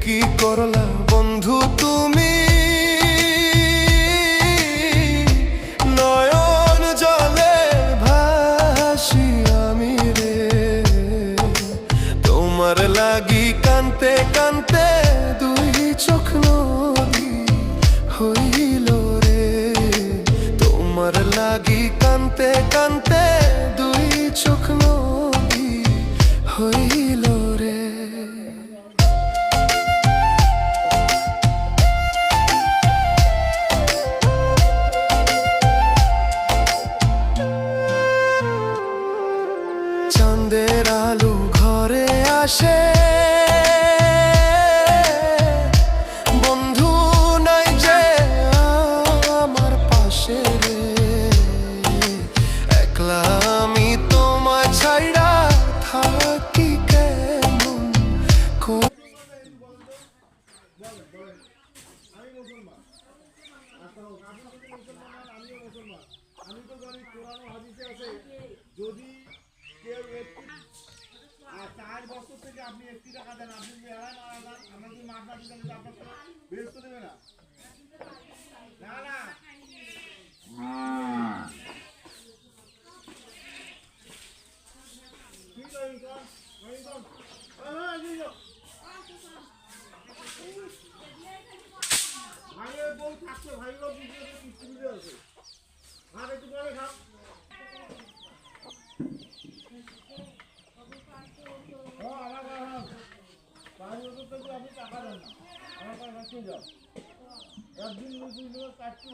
কি করলা বন্ধু তুমি, নয়ন জলে ভাসি আমি রে। তোমার লাগি কানতে কানতে দুই চোখ নদী হইল রে। তোমার লাগি কানতে কানতে দুই চোখ নদী হইল রে। চাঁদের আলো ঘরে আসে, বন্ধু নাই যে আমার পাশে রে। একলা আমি তোমায় ছাইড়া থাকি কেমন করে। আমি তো জানি কোরআন হাদিসে আছে যদি কেউ 4 বছর থেকে আপনি 1 টাকা দেন, আপনি যদি এড়ায় মারা যান, আমরা যদি মাঠ না দিতে আপনার বেরোতে তো দেবে না। না না ঠিক আছে ভাইয়ের বউ থাকছে, ভাইয়ের বুঝতে আছে। আর একটু পরে খাও। আপনি টাকা দেন না, আমার কাছে যাও। একদিন 2 দিন 4টি